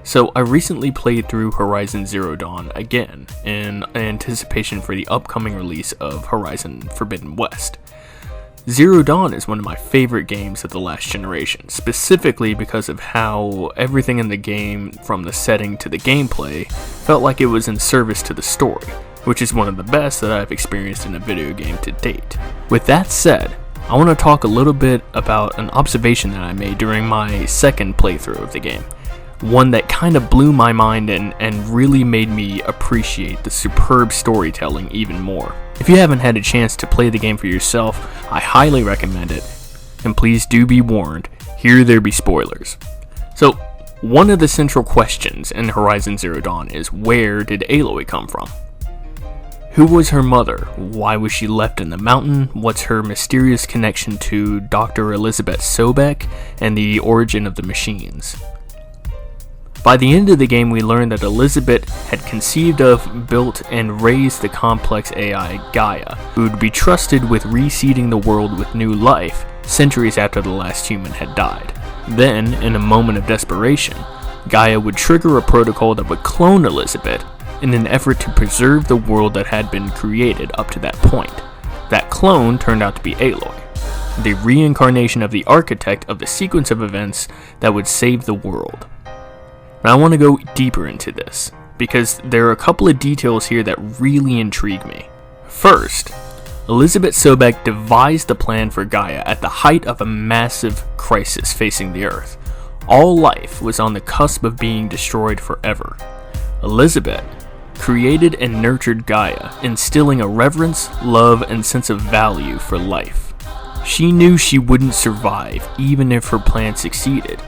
So I recently played through Horizon Zero Dawn again in anticipation for the upcoming release of Horizon Forbidden West. Zero Dawn is one of my favorite games of the last generation, specifically because of how everything in the game, from the setting to the gameplay, felt like it was in service to the story, which is one of the best that I've experienced in a video game to date. With that said, I want to talk a little bit about an observation that I made during my second playthrough of the game. One that kind of blew my mind and really made me appreciate the superb storytelling even more. If you haven't had a chance to play the game for yourself, I highly recommend it. And please do be warned, here there be spoilers. So, one of the central questions in Horizon Zero Dawn is, where did Aloy come from? Who was her mother? Why was she left in the mountain? What's her mysterious connection to Dr. Elizabeth Sobek and the origin of the machines? By the end of the game, we learned that Elizabeth had conceived of, built, and raised the complex AI Gaia, who would be trusted with reseeding the world with new life centuries after the last human had died. Then, in a moment of desperation, Gaia would trigger a protocol that would clone Elizabeth in an effort to preserve the world that had been created up to that point. That clone turned out to be Aloy, the reincarnation of the architect of the sequence of events that would save the world. Now I want to go deeper into this, because there are a couple of details here that really intrigue me. First, Elizabeth Sobek devised the plan for Gaia at the height of a massive crisis facing the Earth. All life was on the cusp of being destroyed forever. Elizabeth created and nurtured Gaia, instilling a reverence, love, and sense of value for life. She knew she wouldn't survive, even if her plan succeeded.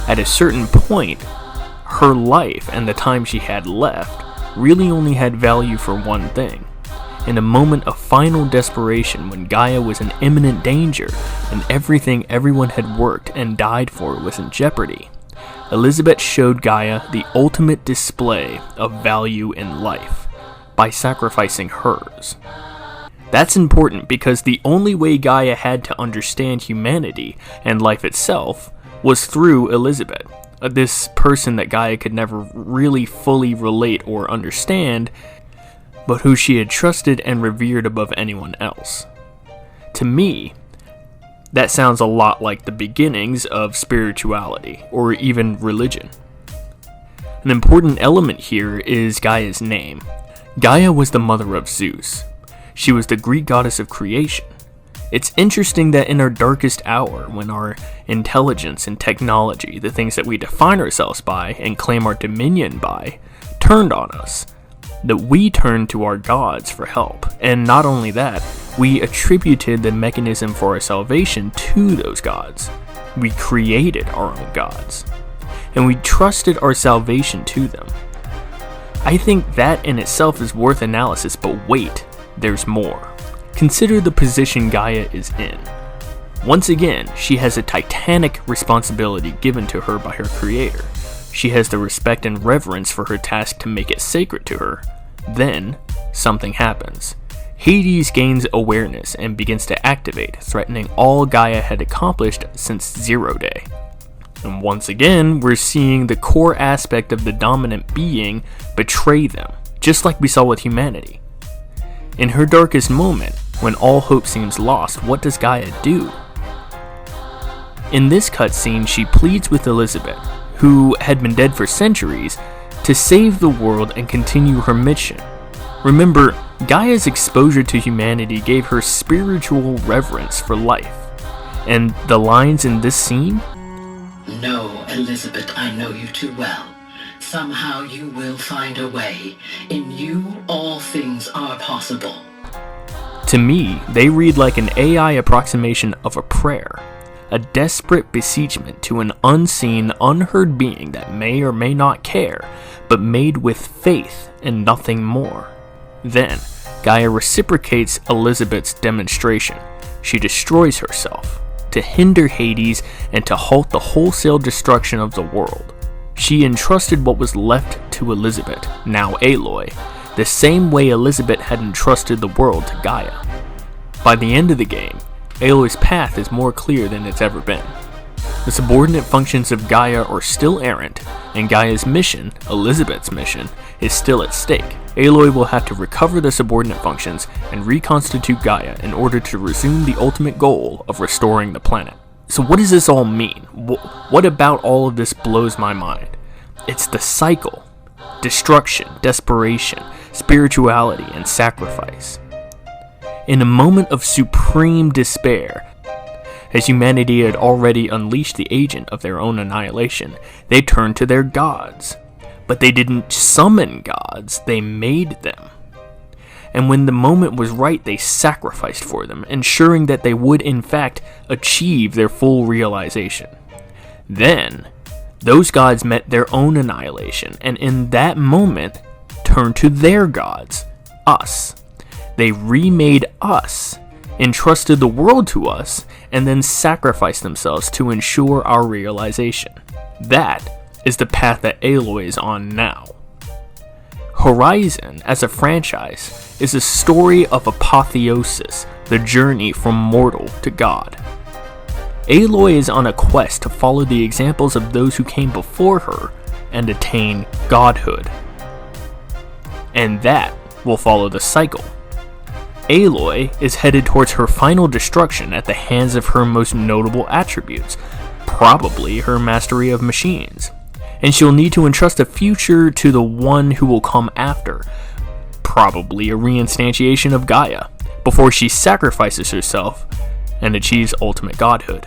At a certain point, her life and the time she had left really only had value for one thing. In a moment of final desperation, when Gaia was in imminent danger and everything everyone had worked and died for was in jeopardy, Elizabeth showed Gaia the ultimate display of value in life by sacrificing hers. That's important because the only way Gaia had to understand humanity and life itself was through Elizabeth. This person that Gaia could never really fully relate or understand, but who she had trusted and revered above anyone else. To me, that sounds a lot like the beginnings of spirituality, or even religion. An important element here is Gaia's name. Gaia was the mother of Zeus. She was the Greek goddess of creation. It's interesting that in our darkest hour, when our intelligence and technology, the things that we define ourselves by and claim our dominion by, turned on us, that we turned to our gods for help. And not only that, we attributed the mechanism for our salvation to those gods. We created our own gods, and we trusted our salvation to them. I think that in itself is worth analysis, but wait, there's more. Consider the position Gaia is in. Once again, she has a titanic responsibility given to her by her creator. She has the respect and reverence for her task to make it sacred to her. Then, something happens. Hades gains awareness and begins to activate, threatening all Gaia had accomplished since Zero Day. And once again, we're seeing the core aspect of the dominant being betray them, just like we saw with humanity. In her darkest moment, when all hope seems lost, what does Gaia do? In this cutscene, she pleads with Elizabeth, who had been dead for centuries, to save the world and continue her mission. Remember, Gaia's exposure to humanity gave her spiritual reverence for life. And the lines in this scene? No, Elizabeth, I know you too well. Somehow you will find a way. In you, all things are possible. To me, they read like an AI approximation of a prayer, a desperate beseechment to an unseen, unheard being that may or may not care, but made with faith and nothing more. Then, Gaia reciprocates Elizabeth's demonstration. She destroys herself, to hinder Hades and to halt the wholesale destruction of the world. She entrusted what was left to Elizabeth, now Aloy, the same way Elizabeth had entrusted the world to Gaia. By the end of the game, Aloy's path is more clear than it's ever been. The subordinate functions of Gaia are still errant, and Gaia's mission, Elizabeth's mission, is still at stake. Aloy will have to recover the subordinate functions and reconstitute Gaia in order to resume the ultimate goal of restoring the planet. So what does this all mean? What about all of this blows my mind? It's the cycle. Destruction, desperation, spirituality, and sacrifice. In a moment of supreme despair, as humanity had already unleashed the agent of their own annihilation, they turned to their gods. But they didn't summon gods, they made them. And when the moment was right, they sacrificed for them, ensuring that they would in fact achieve their full realization. Then, those gods met their own annihilation, and in that moment, turned to their gods, us. They remade us, entrusted the world to us, and then sacrificed themselves to ensure our realization. That is the path that Aloy is on now. Horizon, as a franchise, is a story of apotheosis, the journey from mortal to God. Aloy is on a quest to follow the examples of those who came before her and attain godhood. And that will follow the cycle. Aloy is headed towards her final destruction at the hands of her most notable attributes, probably her mastery of machines. And she'll need to entrust a future to the one who will come after, probably a reinstantiation of Gaia, before she sacrifices herself and achieves ultimate godhood.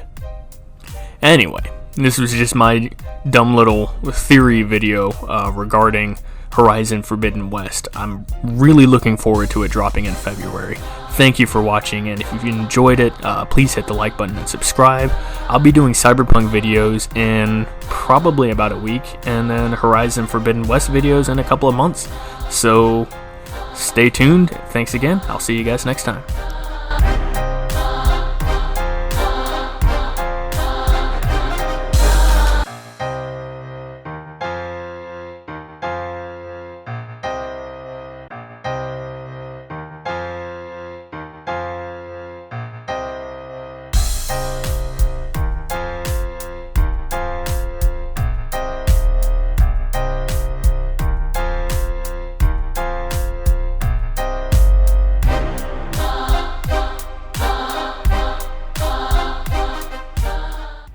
Anyway, this was just my dumb little theory video regarding Horizon Forbidden West. I'm really looking forward to it dropping in February. Thank you for watching, and if you enjoyed it, please hit the like button and subscribe. I'll be doing Cyberpunk videos in probably about a week, and then Horizon Forbidden West videos in a couple of months. So stay tuned. Thanks again. I'll see you guys next time.